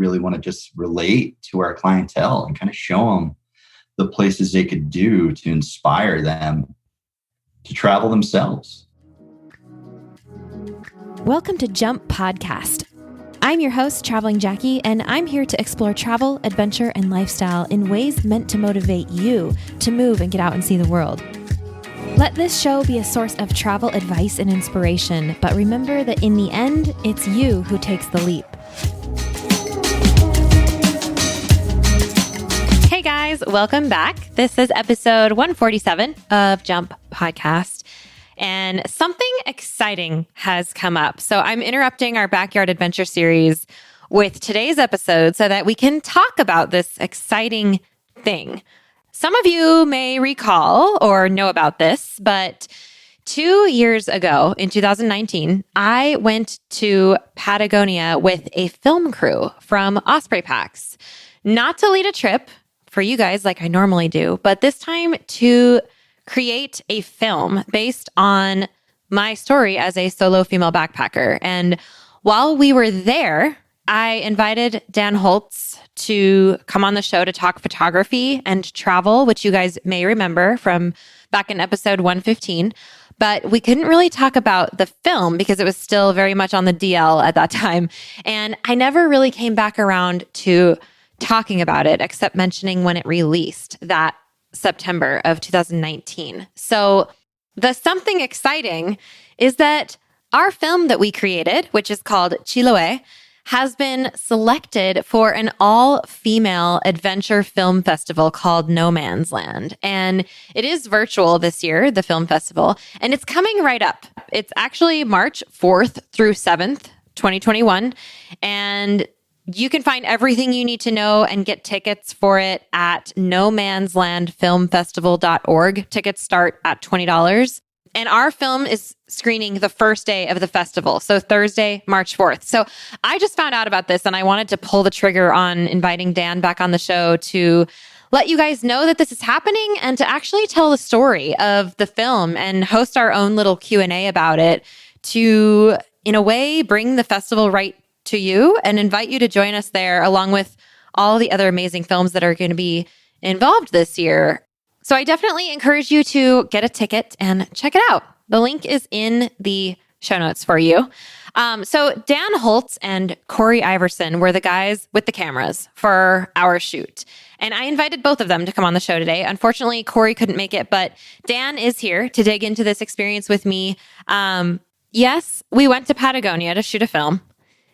really want to just relate to our clientele and kind of show them the places they could do to inspire them to travel themselves. Welcome to Jump Podcast. I'm your host, Traveling Jackie, and I'm here to explore travel, adventure, and lifestyle in ways meant to motivate you to move and get out and see the world. Let this show be a source of travel advice and inspiration, but remember that in the end, it's you who takes the leap. Hey guys, welcome back. This is episode 147 of Jump Podcast, and something exciting has come up. So I'm interrupting our backyard adventure series with today's episode so that we can talk about this exciting thing. Some of you may recall or know about this, but 2 years ago in 2019, I went to Patagonia with a film crew from Osprey Packs, not to lead a trip for you guys like I normally do, but this time to create a film based on my story as a solo female backpacker. And while we were there, I invited Dan Holtz to come on the show to talk photography and travel, which you guys may remember from back in episode 115. But we couldn't really talk about the film because it was still very much on the DL at that time. And I never really came back around to talking about it, except mentioning when it released that September of 2019. So the something exciting is that our film that we created, which is called Chiloé, has been selected for an all-female adventure film festival called No Man's Land. And it is virtual this year, the film festival, and it's coming right up. It's actually March 4th through 7th, 2021. And you can find everything you need to know and get tickets for it at nomanslandfilmfestival.org. Tickets start at $20. And our film is screening the first day of the festival, so Thursday, March 4th. So I just found out about this and I wanted to pull the trigger on inviting Dan back on the show to let you guys know that this is happening and to actually tell the story of the film and host our own little Q&A about it to, in a way, bring the festival right to you and invite you to join us there along with all the other amazing films that are going to be involved this year. So I definitely encourage you to get a ticket and check it out. The link is in the show notes for you. So Dan Holtz and Corey Iverson were the guys with the cameras for our shoot. And I invited both of them to come on the show today. Unfortunately, Corey couldn't make it, but Dan is here to dig into this experience with me. Yes, we went to Patagonia to shoot a film.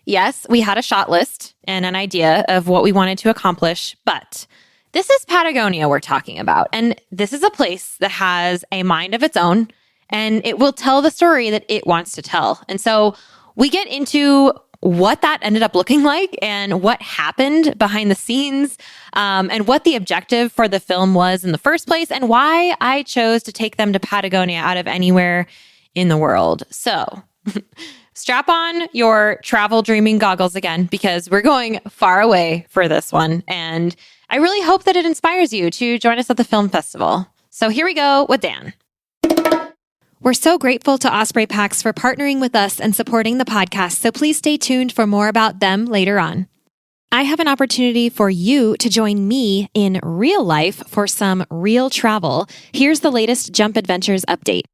Yes, we had a shot list and an idea of what we wanted to accomplish, but this is Patagonia we're talking about. And this is a place that has a mind of its own, and it will tell the story that it wants to tell. And so we get into what that ended up looking like and what happened behind the scenes, and what the objective for the film was in the first place, and why I chose to take them to Patagonia out of anywhere in the world. So strap on your travel dreaming goggles again, because we're going far away for this one. And I really hope that it inspires you to join us at the film festival. So here we go with Dan. We're so grateful to Osprey Packs for partnering with us and supporting the podcast. So please stay tuned for more about them later on. I have an opportunity for you to join me in real life for some real travel. Here's the latest Jump Adventures update.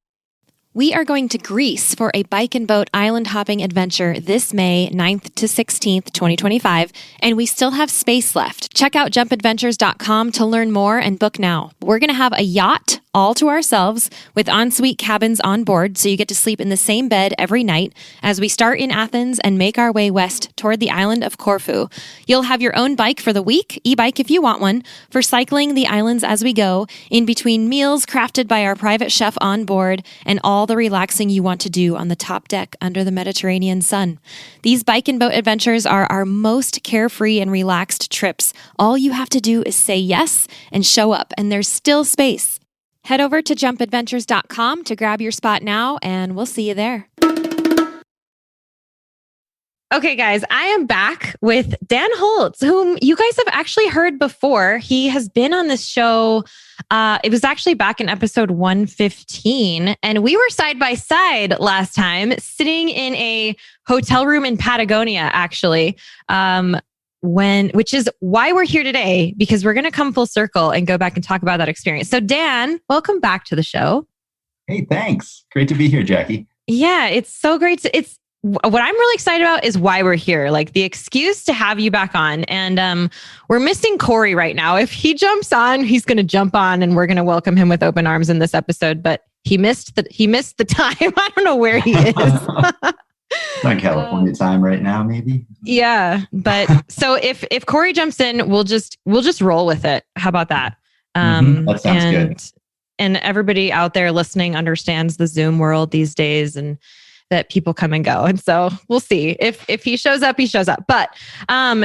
We are going to Greece for a bike and boat island hopping adventure this May 9th to 16th, 2025, and we still have space left. Check out jumpadventures.com to learn more and book now. We're going to have a yacht all to ourselves with ensuite cabins on board, so you get to sleep in the same bed every night as we start in Athens and make our way west toward the island of Corfu. You'll have your own bike for the week, e-bike if you want one, for cycling the islands as we go, in between meals crafted by our private chef on board, and all the relaxing you want to do on the top deck under the Mediterranean sun. These bike and boat adventures are our most carefree and relaxed trips. All you have to do is say yes and show up, and there's still space. Head over to jumpadventures.com to grab your spot now, and we'll see you there. Okay, guys, I am back with Dan Holtz, whom you guys have actually heard before. He has been on this show. It was actually back in episode 115, and we were side by side last time, sitting in a hotel room in Patagonia, actually. which is why we're here today, because we're going to come full circle and go back and talk about that experience. So Dan, welcome back to the show. Hey, thanks. Great to be here, Jackie. Yeah, it's so great. It's what I'm really excited about is why we're here, like the excuse to have you back on. And we're missing Corey right now. If he jumps on, he's going to jump on and we're going to welcome him with open arms in this episode. But he missed the time. I don't know where he is. On California time right now, maybe. Yeah, but so if Corey jumps in, we'll just roll with it. How about that? That sounds good. And everybody out there listening understands the Zoom world these days, and that people come and go. And so we'll see if he shows up, he shows up. But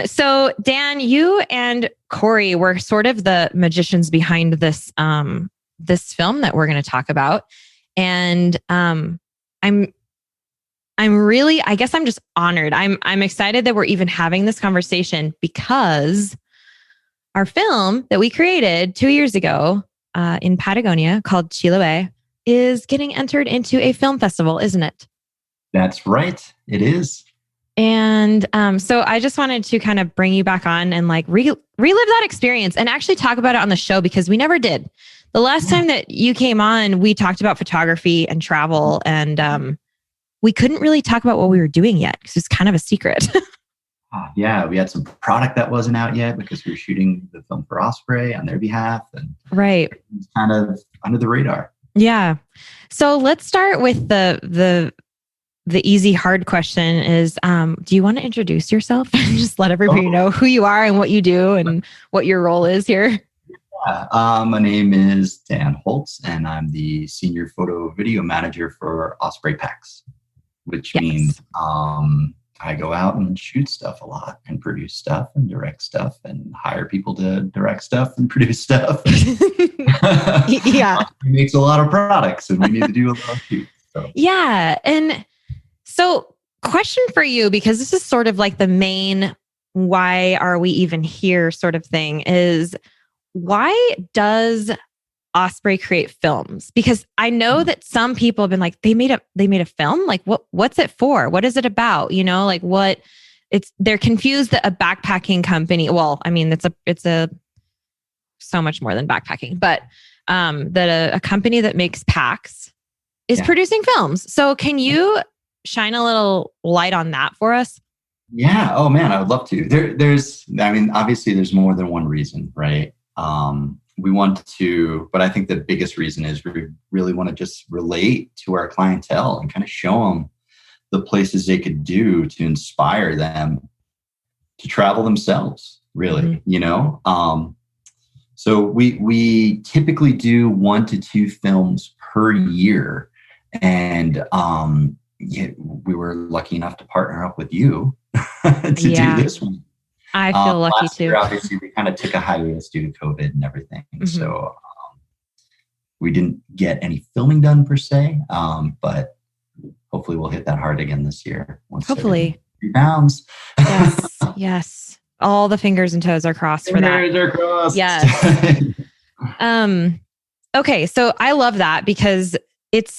so Dan, you and Corey were sort of the magicians behind this this film that we're going to talk about, and I guess I'm just honored. I'm excited that we're even having this conversation because our film that we created 2 years ago in Patagonia called Chiloé is getting entered into a film festival, isn't it? That's right. It is. And so I just wanted to kind of bring you back on and like relive that experience and actually talk about it on the show because we never did. The last time that you came on, we talked about photography and travel, and we couldn't really talk about what we were doing yet because it's kind of a secret. Yeah, we had some product that wasn't out yet because we were shooting the film for Osprey on their behalf, and right, it's kind of under the radar. Yeah. So let's start with the easy, hard question is, do you want to introduce yourself and just let everybody know who you are and what you do and what your role is here? Yeah. My name is Dan Holtz, and I'm the senior photo video manager for Osprey Packs, which means I go out and shoot stuff a lot and produce stuff and direct stuff and hire people to direct stuff and produce stuff. Yeah. It makes a lot of products and we need to do a lot of shoots. So. Yeah. And so question for you, because this is sort of like the main why are we even here sort of thing, is why does Osprey create films? Because I know that some people have been like, they made a film. Like what's it for? What is it about? You know, like they're confused that a backpacking company, well, I mean, it's a so much more than backpacking, but that a company that makes packs is producing films. So can you shine a little light on that for us? Yeah. Oh man, I would love to. Obviously there's more than one reason, right? We want to, but I think the biggest reason is we really want to just relate to our clientele and kind of show them the places they could do to inspire them to travel themselves, really, you know? So we typically do 1 to 2 films per year. And we were lucky enough to partner up with you to do this one. I feel lucky last too. Year, obviously, we kind of took a hiatus due to COVID and everything. So we didn't get any filming done per se, but hopefully we'll hit that hard again this year. Hopefully. Rebounds. Yes. Yes. All the fingers and toes are crossed for that. Fingers are crossed. Yes. Okay. So I love that because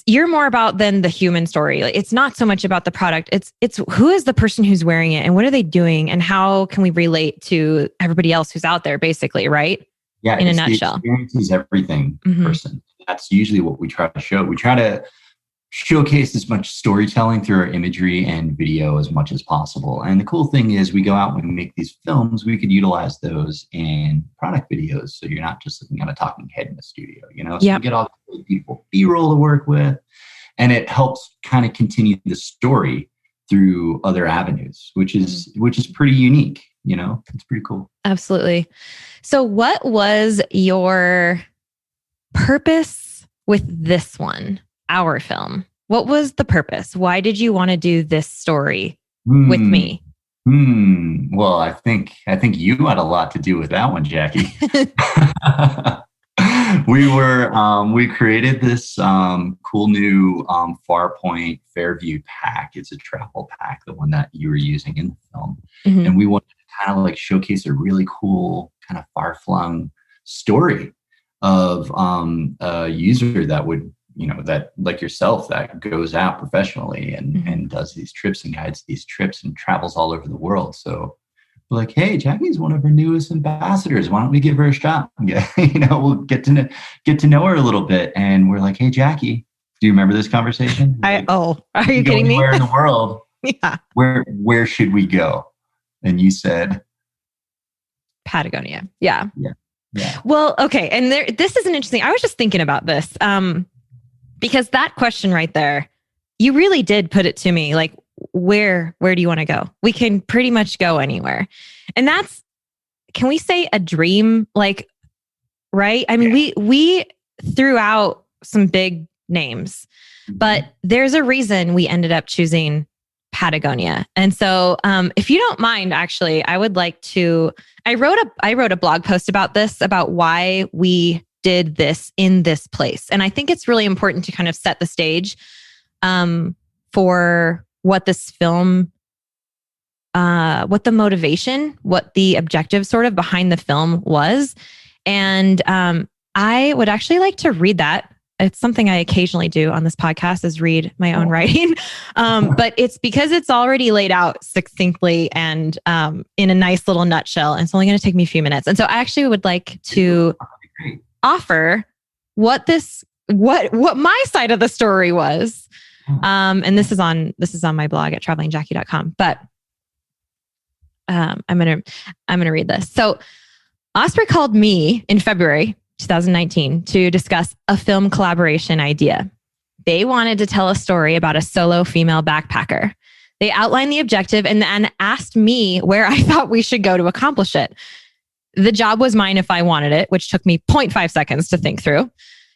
you're more about than the human story. Like, it's not so much about the product. It's who is the person who's wearing it and what are they doing and how can we relate to everybody else who's out there, basically, right? Yeah. In a nutshell. The experience is everything person. That's usually what we try to show. We try to showcase as much storytelling through our imagery and video as much as possible. And the cool thing is we go out and we make these films, we could utilize those in product videos. So you're not just looking at a talking head in the studio, you know, so you get all the people B-roll to work with, and it helps kind of continue the story through other avenues, which is pretty unique. You know, it's pretty cool. Absolutely. So what was your purpose with this one? Our film. What was the purpose? Why did you want to do this story with me? Well, I think you had a lot to do with that one, Jackie. We created this cool new Farpoint Fairview pack. It's a travel pack, the one that you were using in the film. And we wanted to kind of like showcase a really cool kind of far-flung story of a user that would, you know, that like yourself, that goes out professionally and does these trips and guides these trips and travels all over the world. So like, hey, Jackie's one of our newest ambassadors. Why don't we give her a shot? Yeah, we'll get to know her a little bit. And we're like, hey, Jackie, do you remember this conversation? Like, are you kidding me? Anywhere in the world, Yeah. Where should we go? And you said Patagonia. Yeah. Yeah. Well, okay. And this is an interesting, I was just thinking about this because that question right there, you really did put it to me, like, where do you want to go? We can pretty much go anywhere. And that's, can we say a dream? Like, right? I mean, we threw out some big names, but there's a reason we ended up choosing Patagonia. And so, if you don't mind, actually, I would like to, I wrote a blog post about this, about why we did this in this place. And I think it's really important to kind of set the stage, for what this film, what the motivation, what the objective sort of behind the film was. And, I would actually like to read that. It's something I occasionally do on this podcast, is read my own writing. But it's because it's already laid out succinctly and in a nice little nutshell. And it's only going to take me a few minutes. And so I actually would like to offer what my side of the story was. And this is on my blog at travelingjackie.com. But I'm gonna read this. So Osprey called me in February 2019 to discuss a film collaboration idea. They wanted to tell a story about a solo female backpacker. They outlined the objective and then asked me where I thought we should go to accomplish it. The job was mine if I wanted it, which took me 0.5 seconds to think through.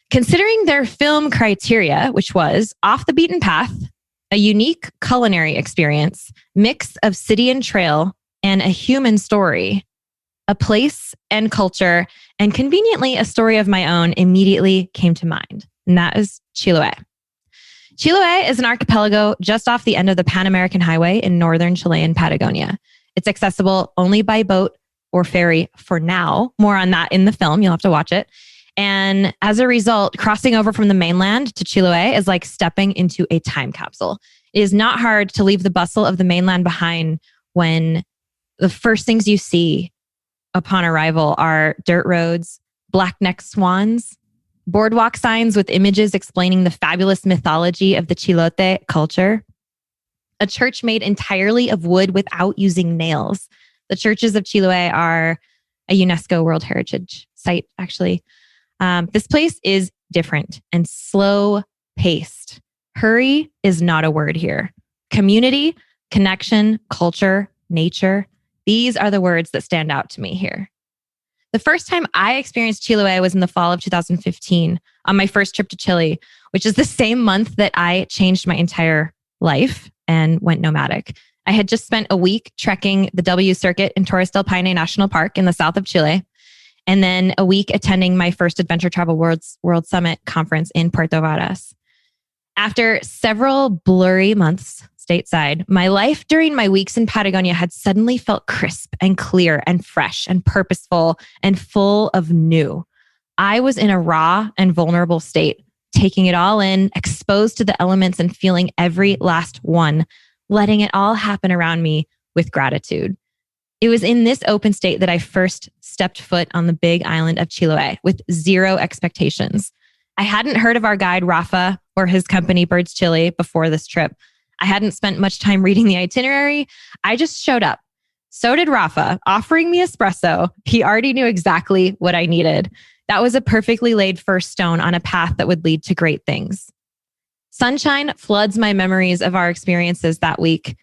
Considering their film criteria, which was off the beaten path, a unique culinary experience, mix of city and trail, and a human story, a place and culture, and conveniently a story of my own immediately came to mind. And that is Chiloé. Chiloé is an archipelago just off the end of the Pan-American Highway in northern Chilean Patagonia. It's accessible only by boat or ferry for now. More on that in the film. You'll have to watch it. And as a result, crossing over from the mainland to Chiloé is like stepping into a time capsule. It is not hard to leave the bustle of the mainland behind when the first things you see upon arrival are dirt roads, black-necked swans, boardwalk signs with images explaining the fabulous mythology of the Chilote culture, a church made entirely of wood without using nails. The churches of Chiloé are a UNESCO World Heritage Site, actually. This place is different and slow-paced. Hurry is not a word here. Community, connection, culture, nature, these are the words that stand out to me here. The first time I experienced Chiloé was in the fall of 2015 on my first trip to Chile, which is the same month that I changed my entire life and went nomadic. I had just spent a week trekking the W Circuit in Torres del Paine National Park in the south of Chile, and then a week attending my first Adventure Travel World Summit conference in Puerto Varas. After several blurry months stateside, my life during my weeks in Patagonia had suddenly felt crisp and clear and fresh and purposeful and full of new. I was in a raw and vulnerable state, taking it all in, exposed to the elements and feeling every last one, letting it all happen around me with gratitude. It was in this open state that I first stepped foot on the big island of Chiloé with zero expectations. I hadn't heard of our guide, Rafa, or his company, Birds Chile, before this trip. I hadn't spent much time reading the itinerary. I just showed up. So did Rafa, offering me espresso. He already knew exactly what I needed. That was a perfectly laid first stone on a path that would lead to great things. Sunshine floods my memories of our experiences that week,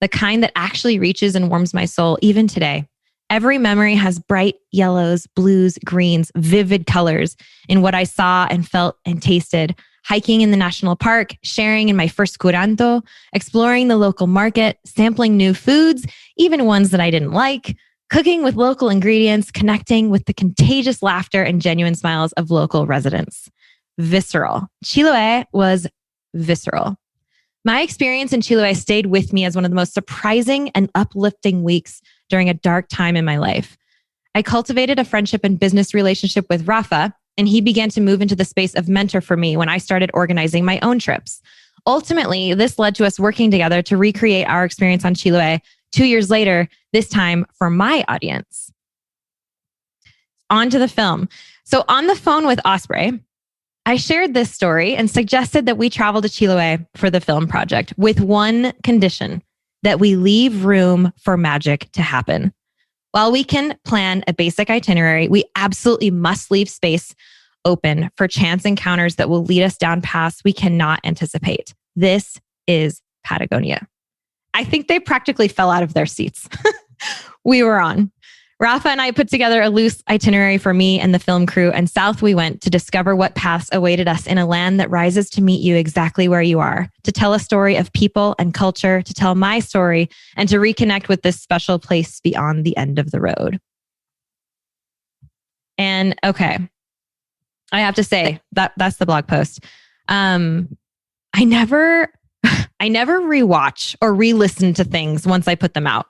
the kind that actually reaches and warms my soul even today. Every memory has bright yellows, blues, greens, vivid colors in what I saw and felt and tasted. Hiking in the national park, sharing in my first curanto, exploring the local market, sampling new foods, even ones that I didn't like, cooking with local ingredients, connecting with the contagious laughter and genuine smiles of local residents. Visceral. Chiloé was visceral. My experience in Chiloé stayed with me as one of the most surprising and uplifting weeks during a dark time in my life. I cultivated a friendship and business relationship with Rafa, and he began to move into the space of mentor for me when I started organizing my own trips. Ultimately, this led to us working together to recreate our experience on Chiloé 2 years later, this time for my audience. On to the film. So on the phone with Osprey, I shared this story and suggested that we travel to Chiloé for the film project with one condition, that we leave room for magic to happen. While we can plan a basic itinerary, we absolutely must leave space open for chance encounters that will lead us down paths we cannot anticipate. This is Patagonia. I think they practically fell out of their seats we were on. Rafa and I put together a loose itinerary for me and the film crew, and south we went to discover what paths awaited us in a land that rises to meet you exactly where you are, to tell a story of people and culture, to tell my story, and to reconnect with this special place beyond the end of the road. And okay, I have to say that's the blog post. I never rewatch or re-listen to things once I put them out.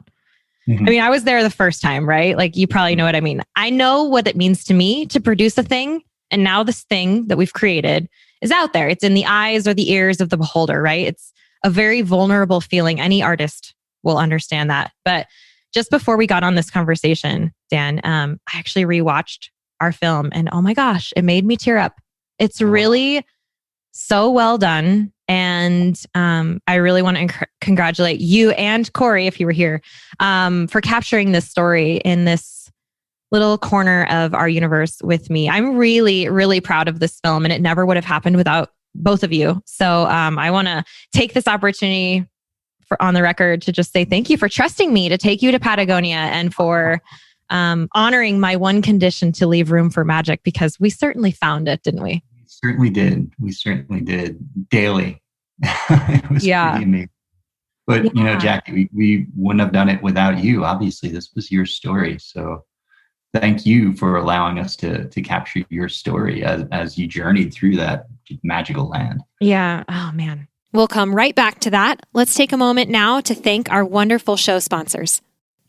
Mm-hmm. I mean, I was there the first time, right? Like, you probably know what I mean. I know what it means to me to produce a thing. And now this thing that we've created is out there. It's in the eyes or the ears of the beholder, right? It's a very vulnerable feeling. Any artist will understand that. But just before we got on this conversation, Dan, I actually rewatched our film and oh my gosh, it made me tear up. It's really so well done. And I really want to congratulate you and Corey, if you were here, for capturing this story in this little corner of our universe with me. I'm really, really proud of this film, and it never would have happened without both of you. So I want to take this opportunity on the record to just say thank you for trusting me to take you to Patagonia and for honoring my one condition to leave room for magic, because we certainly found it, didn't we? Certainly did. We certainly did daily. It was pretty amazing. But, you know, Jackie, we wouldn't have done it without you. Obviously, this was your story. So thank you for allowing us to capture your story as you journeyed through that magical land. Yeah. Oh, man. We'll come right back to that. Let's take a moment now to thank our wonderful show sponsors.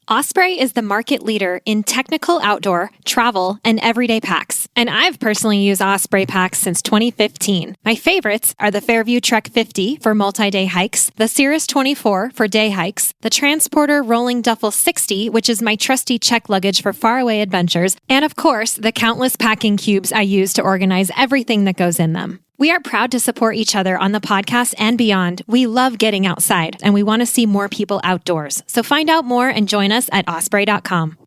Osprey is the market leader in technical outdoor, travel, and everyday packs. And I've personally used Osprey packs since 2015. My favorites are the Fairview Trek 50 for multi-day hikes, the Cirrus 24 for day hikes, the Transporter Rolling Duffel 60, which is my trusty check luggage for faraway adventures, and of course, the countless packing cubes I use to organize everything that goes in them. We are proud to support each other on the podcast and beyond. We love getting outside, and we want to see more people outdoors. So find out more and join us at osprey.com.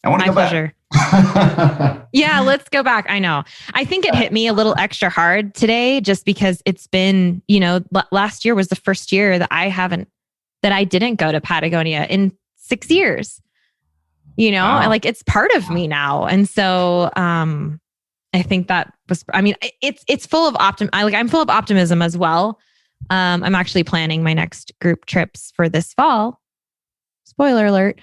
I want to go pleasure. back. Yeah, let's go back. I know. I think it hit me a little extra hard today just because it's been, you know, last year was the first year that I didn't go to Patagonia in 6 years. You know, like it's part of me now. And so, I think that was, I mean, it's full of I'm full of optimism as well. I'm actually planning my next group trips for this fall. Spoiler alert.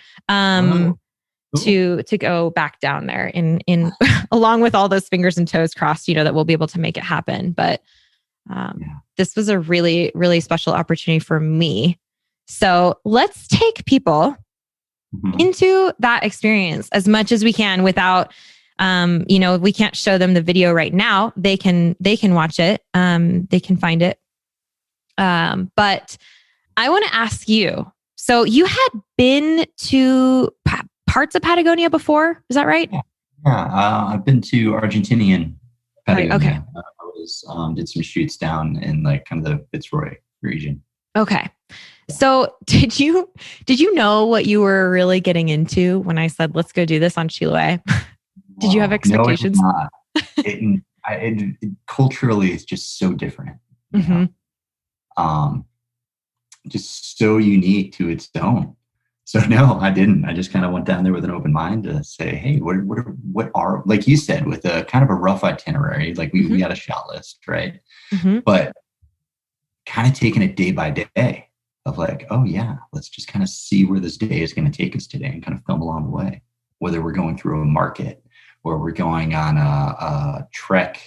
To go back down there in along with all those fingers and toes crossed, you know, that we'll be able to make it happen. But this was a really, really special opportunity for me. So let's take people into that experience as much as we can without, you know, we can't show them the video right now. They can watch it. They can find it. But I want to ask you, so you had been to parts of Patagonia before, is that right? Yeah. I've been to Argentinian Patagonia. Right, okay. I was, did some shoots down in like kind of the Fitzroy region. Okay. So did you know what you were really getting into when I said, let's go do this on Chiloé? Did you have expectations? No, it culturally, it's just so different. You know? Just so unique to its own. So no, I didn't. I just kind of went down there with an open mind to say, hey, what are, like you said, with a kind of a rough itinerary, like we had a shot list, right? But kind of taking it day by day of like, oh yeah, let's just kind of see where this day is going to take us today and kind of film along the way, whether we're going through a market or we're going on a trek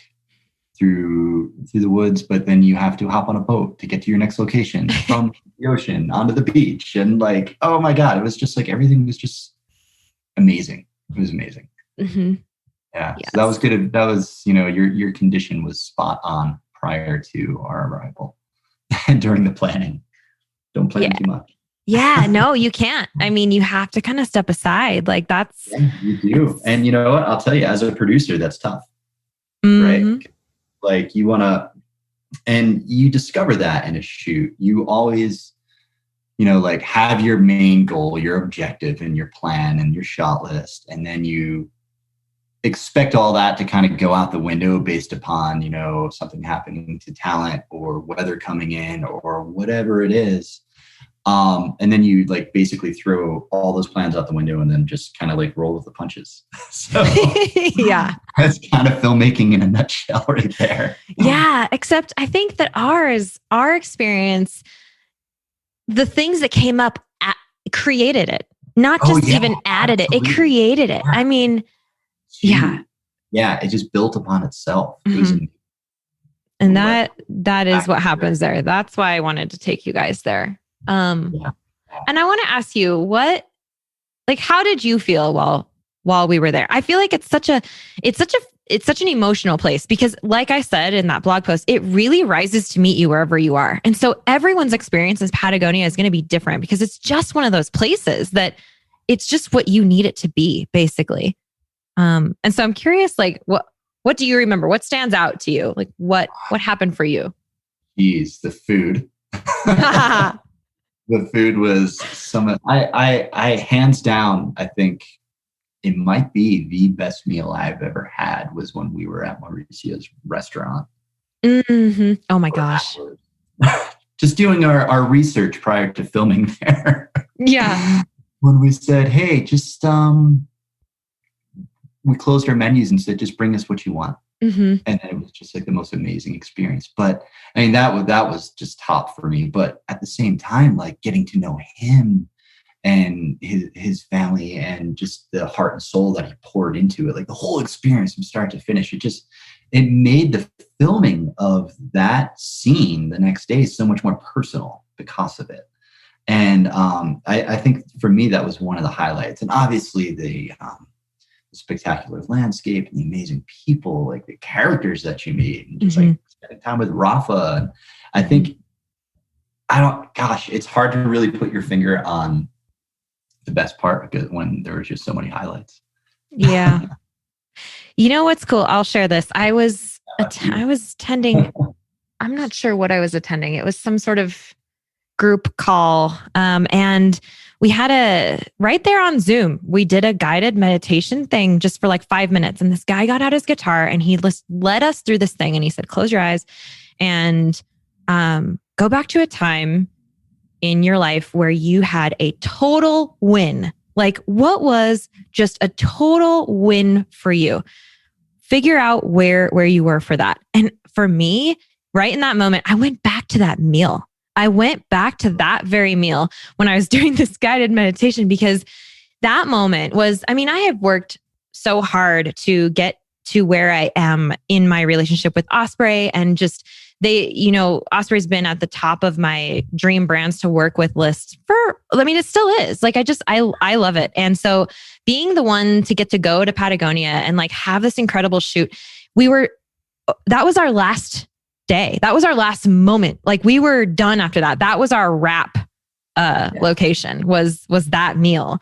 through the woods, but then you have to hop on a boat to get to your next location from the ocean onto the beach. And like, oh my God, it was just like, everything was just amazing. It was amazing. Yeah. Yes. So that was good. That was, you know, your condition was spot on prior to our arrival and during the planning. Don't plan too much. Yeah, no, you can't. I mean, you have to kind of step aside. Like that's, Yeah, you do. And you know what? I'll tell you, as a producer, that's tough, right? mm-hmm. Like you want to, and you discover that in a shoot. You always, like have your main goal, your objective and your plan and your shot list. And then you expect all that to kind of go out the window based upon, something happening to talent or weather coming in or whatever it is. And then you like basically throw all those plans out the window and then just kind of like roll with the punches. So Yeah. that's kind of filmmaking in a nutshell right there. Yeah. Except I think that our experience, the things that came up created it, not just even added absolutely. It created it. I mean, yeah. Yeah. It just built upon itself. It was and that is what happens there. That's why I wanted to take you guys there. And I want to ask you how did you feel while we were there? I feel like it's such an emotional place because like I said in that blog post, it really rises to meet you wherever you are. And so everyone's experience in Patagonia is going to be different because it's just one of those places that it's just what you need it to be, basically. And so I'm curious, like, what do you remember? What stands out to you? Like what happened for you? Geez, the food. The food was I hands down, I think it might be the best meal I've ever had was when we were at Mauricio's restaurant. Mm-hmm. Oh my gosh. Just doing our research prior to filming there. Yeah. When we said, hey, just, we closed our menus and said, just bring us what you want. Mm-hmm. And then it was just like the most amazing experience. But I mean, that was just top for me. But at the same time, like getting to know him and his family and just the heart and soul that he poured into it, like the whole experience from start to finish, it made the filming of that scene the next day so much more personal because of it. And I think for me, that was one of the highlights. And obviously the spectacular landscape and the amazing people, like the characters that you meet, and just like spending time with Rafa. And I think, it's hard to really put your finger on the best part because when there was just so many highlights. Yeah. You know what's cool? I'll share this. I was attending, I'm not sure what I was attending. It was some sort of group call. And we had right there on Zoom, we did a guided meditation thing just for like 5 minutes. And this guy got out his guitar and he led us through this thing. And he said, close your eyes and go back to a time in your life where you had a total win. Like what was just a total win for you? Figure out where you were for that. And for me, right in that moment, I went back to that meal. I went back to that very meal when I was doing this guided meditation because that moment was, I have worked so hard to get to where I am in my relationship with Osprey and just Osprey's been at the top of my dream brands to work with list it still is. Like I love it. And so being the one to get to go to Patagonia and like have this incredible shoot, that was our last day. That was our last moment. Like we were done after that. That was our wrap location was that meal.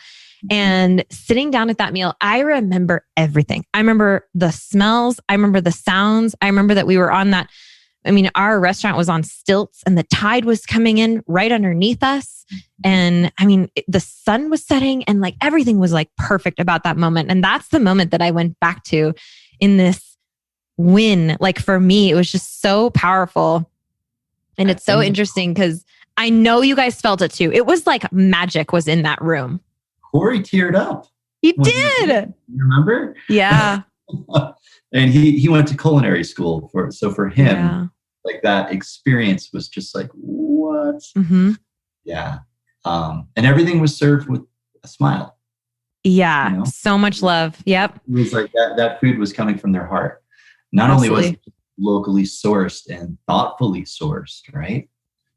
And sitting down at that meal, I remember everything. I remember the smells. I remember the sounds. I remember that we were on that. Our restaurant was on stilts and the tide was coming in right underneath us. And the sun was setting and like everything was like perfect about that moment. And that's the moment that I went back to in this win. Like for me, it was just so powerful. And it's so interesting because I know you guys felt it too. It was like magic was in that room. Corey teared up. He did. You remember? Yeah. And he went to culinary school for him, like that experience was just like, what? Mm-hmm. Yeah. And everything was served with a smile. Yeah. So much love. Yep. It was like that food was coming from their heart. Not only was it locally sourced and thoughtfully sourced, right?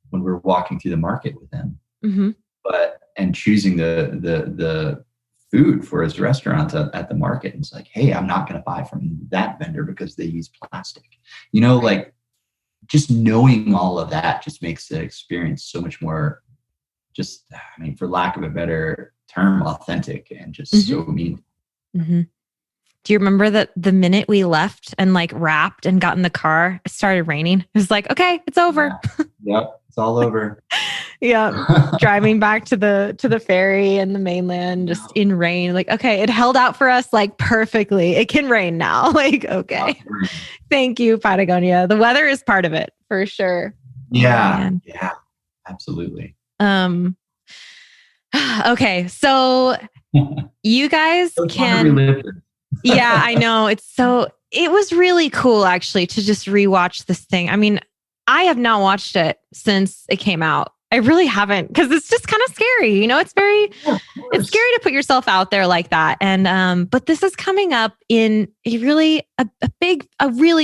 When we're walking through the market with him, and choosing the food for his restaurant at the market. And it's like, hey, I'm not going to buy from that vendor because they use plastic. Like just knowing all of that just makes the experience so much more just, I mean, for lack of a better term, authentic and just so mean. Mm-hmm. Do you remember that the minute we left and like wrapped and got in the car, it started raining? It was like, okay, it's over. Yeah. Yep. It's all over. Yeah. Driving back to the ferry and the mainland just in rain. Like, okay, it held out for us like perfectly. It can rain now. Like, okay. Thank you, Patagonia. The weather is part of it for sure. Yeah. Absolutely. Okay. So you guys can. Yeah, I know. It was really cool actually to just rewatch this thing. I mean, I have not watched it since it came out. I really haven't, because it's just kind of scary. It's it's scary to put yourself out there like that. And, but this is coming up in a really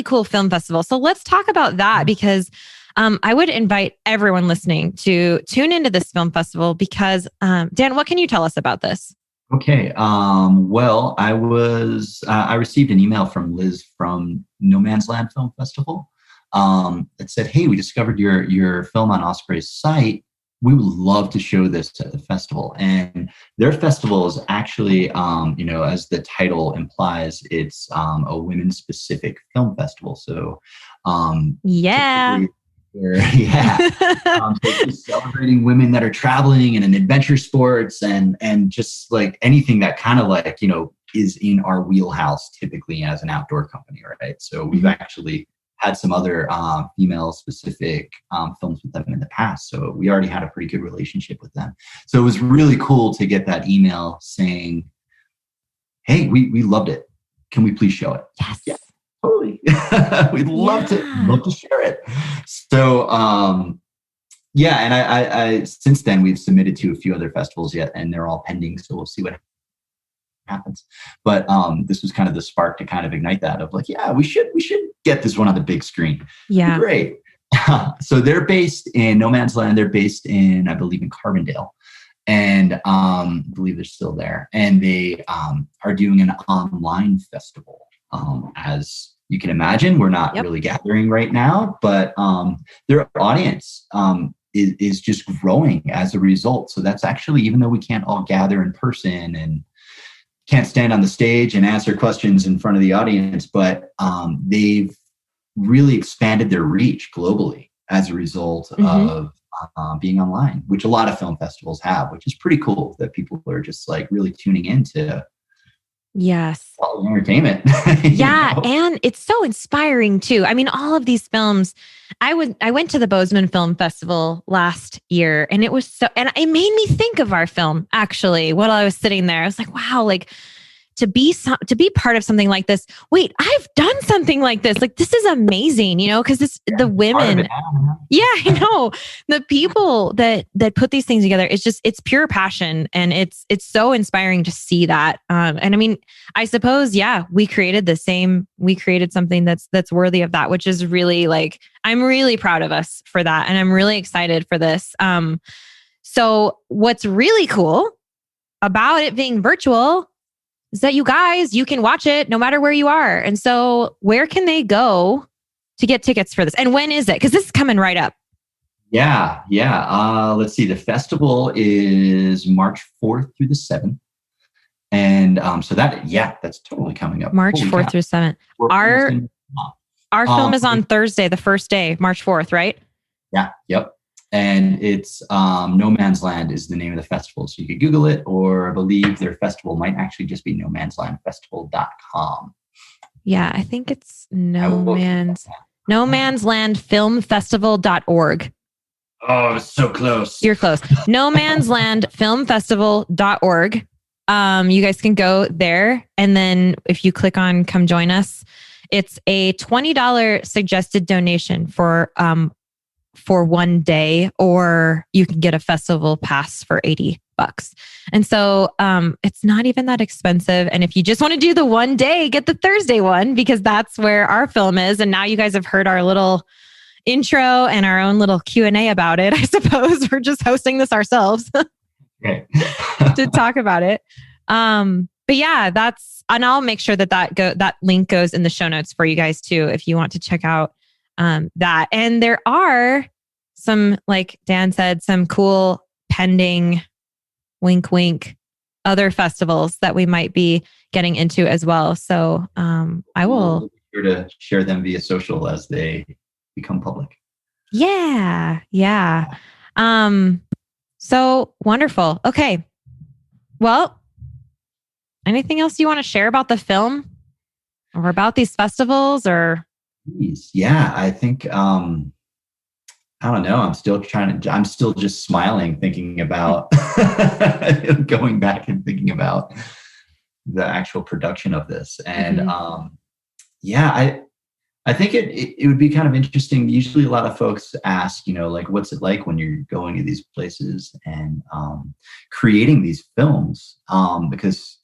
cool film festival. So let's talk about that, because I would invite everyone listening to tune into this film festival because, Dan, what can you tell us about this? Okay. Well, I received an email from Liz from No Man's Land Film Festival that said, "Hey, we discovered your film on Osprey's site. We would love to show this at the festival." And their festival is actually, as the title implies, it's a women-specific film festival. So, so just celebrating women that are traveling and in adventure sports and just like anything that kind of like, is in our wheelhouse typically as an outdoor company, right? So we've actually had some other female specific films with them in the past. So we already had a pretty good relationship with them. So it was really cool to get that email saying, "Hey, we loved it. Can we please show it?" Yes. Yeah. Totally. We'd love to share it. So, and I since then we've submitted to a few other festivals yet, and they're all pending. So we'll see what happens. But this was kind of the spark to kind of ignite that of like, yeah, we should get this one on the big screen. Yeah. Great. So they're based in No Man's Land. They're based in, I believe, in Carbondale. And I believe they're still there. And they are doing an online festival. As you can imagine, we're not really gathering right now, but their audience is just growing as a result. So that's actually, even though we can't all gather in person and can't stand on the stage and answer questions in front of the audience, but they've really expanded their reach globally as a result of being online, which a lot of film festivals have, which is pretty cool that people are just like really tuning into entertainment. And it's so inspiring too. I mean, all of these films, I went to the Bozeman Film Festival last year, and it was and it made me think of our film actually while I was sitting there. I was like, wow, like to be part of something like this. Wait, I've done something like this. Like, this is amazing, because the women. Yeah, I know. The people that put these things together, it's pure passion, and it's so inspiring to see that. And I mean, I suppose, we created something that's worthy of that, which is really like, I'm really proud of us for that. And I'm really excited for this. So what's really cool about it being virtual is that you can watch it no matter where you are. And so where can they go to get tickets for this? And when is it? Because this is coming right up. Yeah. Let's see. The festival is March 4th through the 7th. And so that's totally coming up. March 4th through 7th. Our film is on Thursday, the first day, March 4th, right? Yeah. Yep. And it's No Man's Land is the name of the festival. So you could Google it, or I believe their festival might actually just be nomanslandfestival.com. Yeah, I think it's nomanslandfilmfestival.org. Oh, so close. You're close. nomanslandfilmfestival.org. You guys can go there. And then if you click on Come Join Us, it's a $20 suggested donation for one day, or you can get a festival pass for $80. And so it's not even that expensive. And if you just want to do the one day, get the Thursday one, because that's where our film is. And now you guys have heard our little intro and our own little Q&A about it. I suppose we're just hosting this ourselves to talk about it. But yeah, and I'll make sure that link goes in the show notes for you guys too, if you want to check out that. And there are some, like Dan said, some cool pending, wink, wink, other festivals that we might be getting into as well. So I will be sure to share them via social as they become public. Yeah. So wonderful. Okay. Well, anything else you want to share about the film or about these festivals or? Yeah, I think, I don't know. I'm still just smiling, thinking about going back and thinking about the actual production of this. And I think it would be kind of interesting. Usually a lot of folks ask, like, what's it like when you're going to these places and creating these films? Because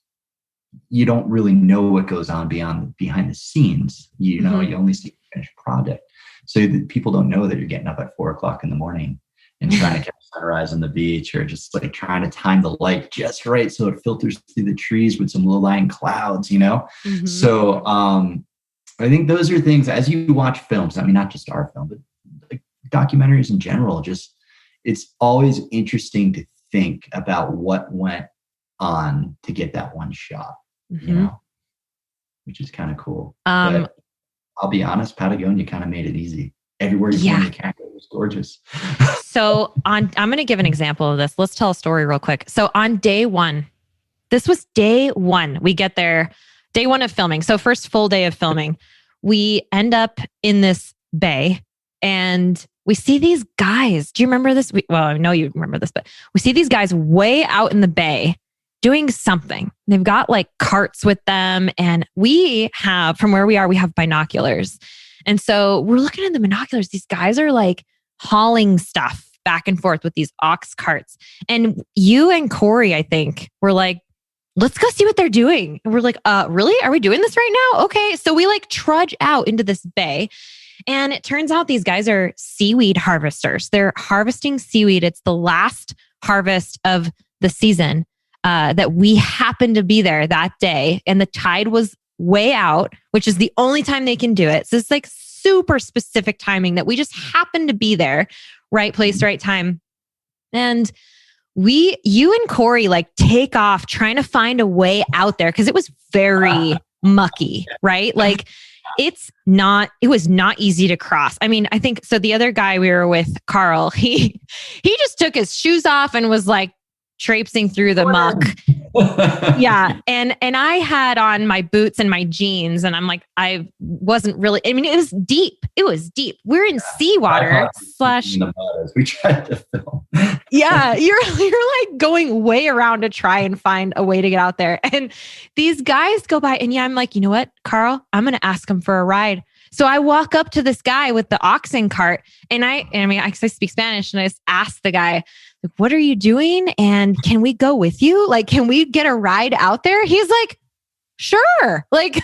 you don't really know what goes on behind the scenes. You only see the finished product. So that people don't know that you're getting up at 4:00 in the morning and trying to catch sunrise on the beach, or just like trying to time the light just right so it filters through the trees with some low-lying clouds, So I think those are things as you watch films. I mean, not just our film, but like documentaries in general. Just it's always interesting to think about what went on to get that one shot, which is kind of cool. But I'll be honest, Patagonia kind of made it easy. Everywhere you went, the camera was gorgeous. So I'm going to give an example of this. Let's tell a story real quick. So on day one, this was day one. We get there, day one of filming. So first full day of filming, we end up in this bay and we see these guys. Do you remember this? Well, I know you remember this, but we see these guys way out in the bay doing something. They've got like carts with them. And we have, from where we are, we have binoculars. And so we're looking at the binoculars. These guys are like hauling stuff back and forth with these ox carts. And you and Corey, I think, were like, let's go see what they're doing. And we're like, really? Are we doing this right now? Okay. So we like trudge out into this bay. And it turns out these guys are seaweed harvesters. They're harvesting seaweed. It's the last harvest of the season that we happened to be there that day. And the tide was way out, which is the only time they can do it. So it's like super specific timing that we just happened to be there, right place, right time. And you and Corey like take off trying to find a way out there because it was very mucky, right? Like it was not easy to cross. I mean, I think so. The other guy we were with, Carl, he just took his shoes off and was like traipsing through the muck. Yeah. And I had on my boots and my jeans and I'm like, I wasn't really, I mean, it was deep. We're in seawater / we tried to film. Yeah. You're like going way around to try and find a way to get out there. And these guys go by and I'm like, you know what, Carl, I'm going to ask him for a ride. So I walk up to this guy with the oxen cart and I speak Spanish and I just asked the guy, like, what are you doing? And can we go with you? Like, can we get a ride out there? He's like, sure. Like,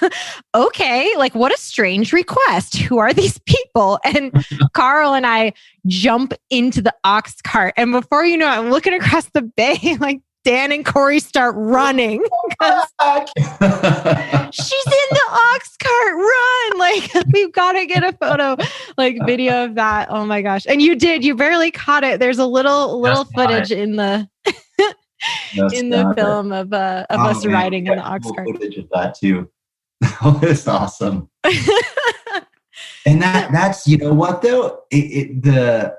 okay. Like, what a strange request. Who are these people? And Carl and I jump into the ox cart. And before you know it, I'm looking across the bay, like Dan and Corey start running because she's in the ox cart, run. Like, we've got to get a photo, like video of that. Oh my gosh. And you barely caught it. There's a little footage in the film of us riding in the ox cart. Footage of that too. It's awesome. And that's, you know what though? The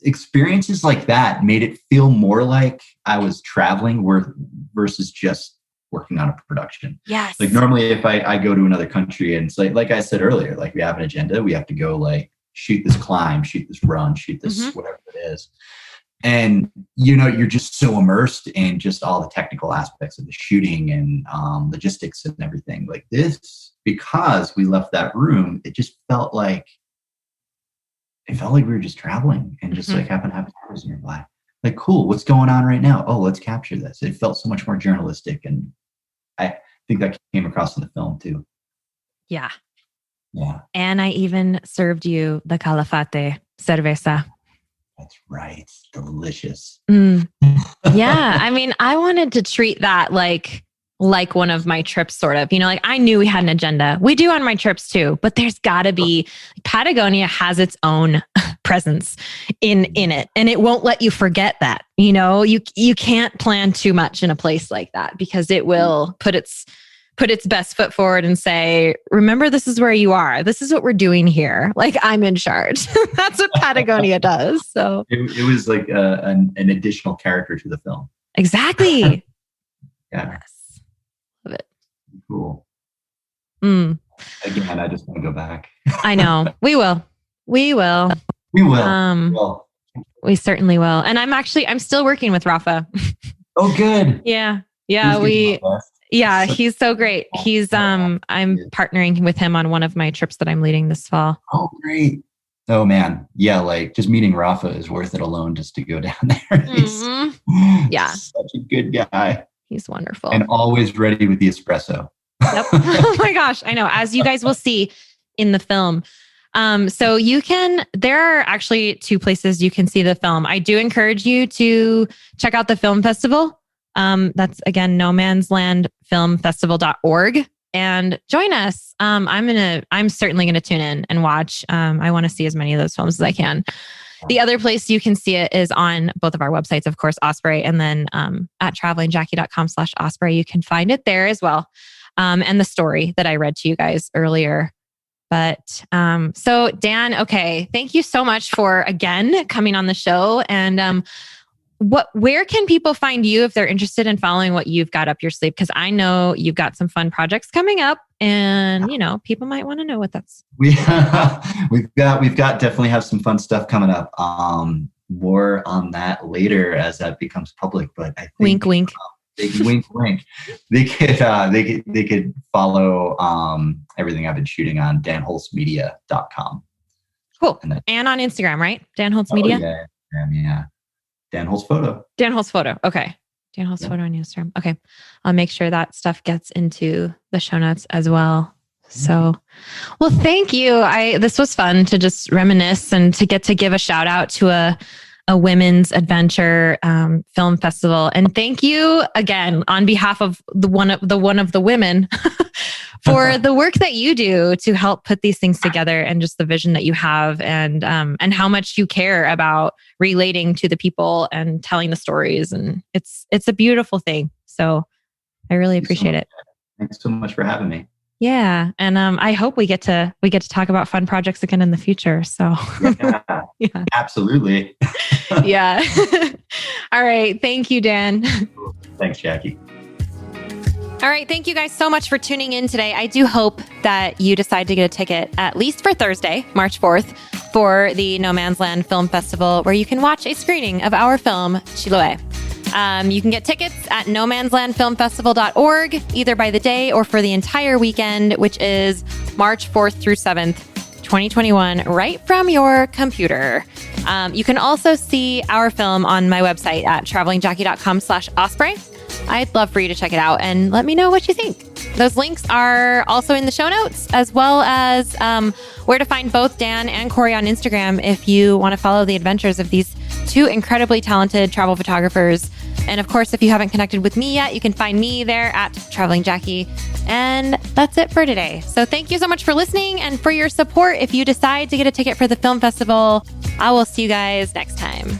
experiences like that made it feel more like I was traveling versus just working on a production. Yes. Like normally if I go to another country and it's like I said earlier, like we have an agenda, we have to go like shoot this climb, shoot this run, shoot this, whatever it is. And, you're just so immersed in just all the technical aspects of the shooting and logistics and everything like this, because we left that room, it felt like we were just traveling and just like happened to have cameras nearby. Like, cool, what's going on right now? Oh, let's capture this. It felt so much more journalistic. And I think that came across in the film too. Yeah. Yeah. And I even served you the Calafate cerveza. That's right. Delicious. Yeah. I mean, I wanted to treat that like like one of my trips, sort of, like I knew we had an agenda. We do on my trips too, but there's gotta be, Patagonia has its own presence in it. And it won't let you forget that, you can't plan too much in a place like that because it will put its best foot forward and say, remember, this is where you are. This is what we're doing here. Like I'm in charge. That's what Patagonia does. So it was like an additional character to the film. Exactly. Yeah. Yes. Love it. Cool. Mm. Again, I just want to go back. I know. We will. We will. We certainly will. And I'm still working with Rafa. Oh, good. Yeah. He's so great. I'm partnering with him on one of my trips that I'm leading this fall. Oh, great. Oh man. Yeah. Like just meeting Rafa is worth it alone just to go down there. He's such a good guy. He's wonderful. And always ready with the espresso. Yep. Oh my gosh. I know. As you guys will see in the film. So there are actually 2 places you can see the film. I do encourage you to check out the film festival. That's again, nomanslandfilmfestival.org and join us. I'm certainly going to tune in and watch. I want to see as many of those films as I can. The other place you can see it is on both of our websites, of course, Osprey, and then at travelingjackie.com/Osprey. You can find it there as well. And the story that I read to you guys earlier. But so Dan, okay, thank you so much for again coming on the show. And where can people find you if they're interested in following what you've got up your sleeve? Because I know you've got some fun projects coming up, and people might want to know what that's. We've got definitely have some fun stuff coming up. More on that later as that becomes public. But I think, wink. Wink. They could follow everything I've been shooting on danholtzmedia.com. Cool. And on Instagram, right? Dan Holtz Media. Yeah. Dan Holtz Photo. Dan Holtz Photo. Okay. Dan Holtz Photo on Instagram. Okay. I'll make sure that stuff gets into the show notes as well. So, well, thank you. This was fun to just reminisce and to get to give a shout out to a women's adventure film festival. And thank you again on behalf of one of the women for the work that you do to help put these things together, and just the vision that you have, and how much you care about relating to the people and telling the stories. And it's a beautiful thing. So I really appreciate it. Thanks so much for having me. Yeah. And I hope we get to talk about fun projects again in the future. So yeah. Absolutely. Yeah. All right. Thank you, Dan. Thanks, Jackie. All right. Thank you guys so much for tuning in today. I do hope that you decide to get a ticket at least for Thursday, March 4th, for the No Man's Land Film Festival, where you can watch a screening of our film, Chiloé. You can get tickets at nomanslandfilmfestival.org, either by the day or for the entire weekend, which is March 4th through 7th, 2021, right from your computer. You can also see our film on my website at travelingjackie.com/Osprey. I'd love for you to check it out and let me know what you think. Those links are also in the show notes, as well as where to find both Dan and Corey on Instagram if you want to follow the adventures of these 2 incredibly talented travel photographers. And of course, if you haven't connected with me yet, you can find me there at Traveling Jackie. And that's it for today. So thank you so much for listening and for your support. If you decide to get a ticket for the film festival, I will see you guys next time.